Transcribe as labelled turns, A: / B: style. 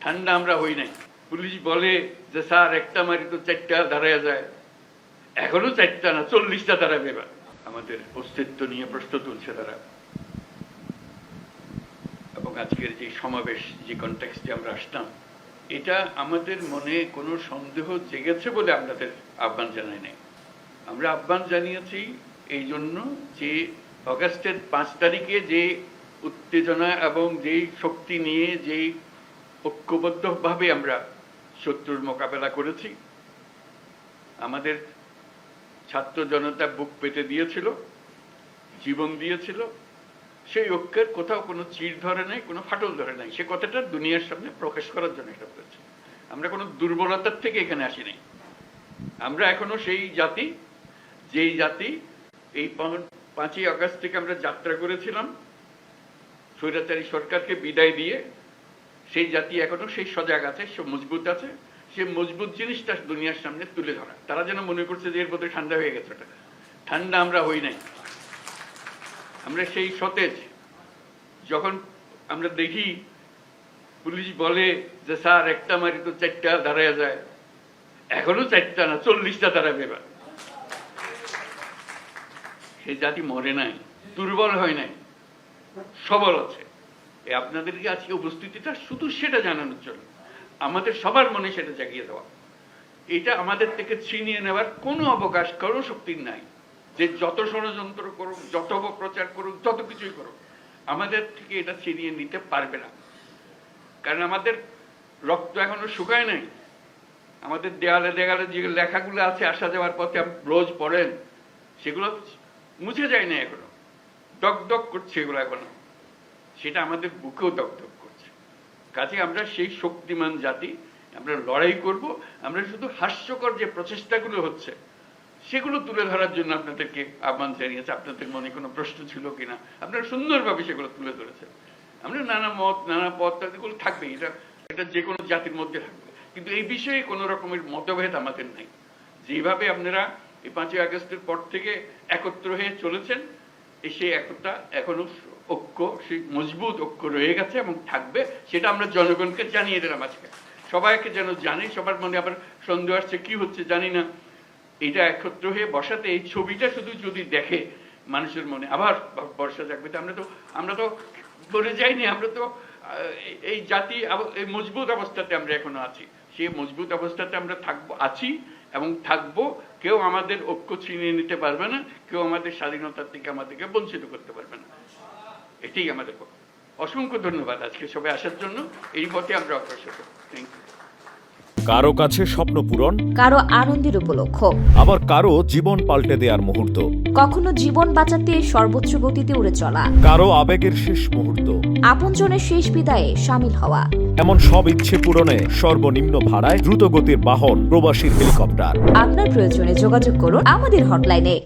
A: ঠান্ডা আমরা হই নাই। পুলিশ বলে যে স্যার একটা মারি তো 4টা দাঁড়ায় যায়, এখনো 4টা না 40টা দাঁড়াবে। এবার আমাদের অস্তিত্ব নিয়ে প্রশ্ন তুলছে তারা। এবং আজকের যে সমাবেশ, যে কনটেক্সটে আমরা আসলাম, এটা আমাদের মনে কোনো সন্দেহ জেগেছে বলে আপনাদের আহ্বান জানাই নাই। আমরা আহ্বান জানিয়েছি এই জন্য যে অগাস্টের 5 তারিখে যে উত্তেজনা এবং যেই শক্তি নিয়ে যেই ঐক্যবদ্ধভাবে আমরা শত্রুর মোকাবেলা করেছি, আমাদের ছাত্র জনতা বুক পেতে দিয়েছিল, জীবন দিয়েছিল, সেই ঐক্যের কোথাও কোনো চির ধরে নাই, কোনো ফাটল ধরে নাই। সে কথাটা দুনিয়ার সামনে প্রকাশ করার জন্য এটা করেছি। আমরা কোনো দুর্বলতার থেকে এখানে আসি নাই। আমরা এখনো সেই জাতি, যেই জাতি এই 5ই আগস্ট থেকে আমরা যাত্রা করেছিলাম স্বৈরাচারী সরকারকে বিদায় দিয়ে, সেই জাতি এখনো সেই সজাগ আছে, সে মজবুত আছে। সে মজবুত জিনিসটা দুনিয়ার সামনে তুলে ধরা। তারা যেন মনে করছে যে এর মধ্যে ঠান্ডা হয়ে গেছে। ওটা ঠান্ডা আমরা হই নাই। আমরা সেই সতেজ। যখন আমরা দেখি পুলিশ বলে যে স্যার একটা মারি তো 4টা দাঁড়ায় যায়, এখনো 4টা না 40টা দাঁড়াবে। এবার সেই জাতি মরে নাই, দুর্বল হয় নাই, সবল আছে। আপনাদেরকে আজকে উপস্থিতিটা শুধু সেটা জানানোর জন্য, আমাদের সবার মনে সেটা জাগিয়ে দেওয়া। এটা আমাদের থেকে ছিনিয়ে নেওয়ার কোনো অবকাশ, কোনো শক্তির নাই। যে যত ষড়যন্ত্র করুক, যত অপপ্রচার করুক, যত কিছুই করুক, আমাদের থেকে এটা ছিনিয়ে নিতে পারবে না। কারণ আমাদের রক্ত এখনো শুকায় নাই। আমাদের দেয়ালে দেয়ালে যে লেখাগুলো আছে আসা যাওয়ার পথে রোজ পড়েন, সেগুলো মুছে যায় না এখনো, দগদগ করছে এগুলো এখনো। সেটা আমাদের বুকেও দগদগ করছে। কাজে আমরা সেই শক্তিমান জাতি, আমরা লড়াই করব। আমরা শুধু হাস্যকর যে প্রচেষ্টাগুলো হচ্ছে সেগুলো তুলে ধরার জন্য আপনাদেরকে আহ্বান জানিয়েছে। আপনাদের মনে কোনো প্রশ্ন ছিল কিনা, আপনারা সুন্দরভাবে সেগুলো তুলে ধরেছেন। আমরা নানা মত, নানা পথ, এগুলো থাকবে, এটা যে কোনো জাতির মধ্যে থাকবে। কিন্তু এই বিষয়ে কোনো রকমের মতভেদ আমাদের নাই। যেভাবে আপনারা এই 5ই আগস্টের পর থেকে একত্র হয়ে চলেছেন, সেই একতা এখনো ঐক্য, সেই মজবুত ঐক্য রয়ে গেছে এবং থাকবে। সেটা আমরা জনগণকে জানিয়ে দিলাম আজকে। সবাইকে যেন জানে, সবার মনে আবার সন্দেহ আসছে কি হচ্ছে জানি না। এটা একত্র হয়ে বসাতে, এই ছবিটা শুধু যদি দেখে মানুষের মনে আবার বর্ষা জাগবে। আমরা তো বলে যাইনি, আমরা তো এই জাতি এই মজবুত অবস্থাতে আমরা এখনো আছি। সেই মজবুত অবস্থাতে আমরা আছি এবং থাকবো। কেউ আমাদের ঐক্য ছিনিয়ে নিতে পারবে না, কেউ আমাদের স্বাধীনতার থেকে আমাদেরকে বঞ্চিত করতে পারবে না। এটাই আমাদের পক্ষে। অসংখ্য ধন্যবাদ আজকে সবাই আসার জন্য। এই পথে আমরা অগ্রসর হব। Thank you.
B: কারো কাছে স্বপ্ন পূরণ,
C: কারো আনন্দের উপলক্ষ,
B: আবার কারো জীবন পাল্টে দেওয়ার মুহূর্ত,
C: কখনো জীবন বাঁচাতে সর্বোচ্চ গতিতে উড়ে চলা,
B: কারো আবেগের শেষ মুহূর্ত,
C: আপনজনের শেষ বিদায়ে শামিল হওয়া।
B: এমন সব ইচ্ছে পূরণে সর্বনিম্ন ভাড়ায় দ্রুতগতির বাহন প্রবাসীর হেলিকপ্টার।
C: আপনার প্রয়োজনে যোগাযোগ করুন আমাদের হটলাইনে।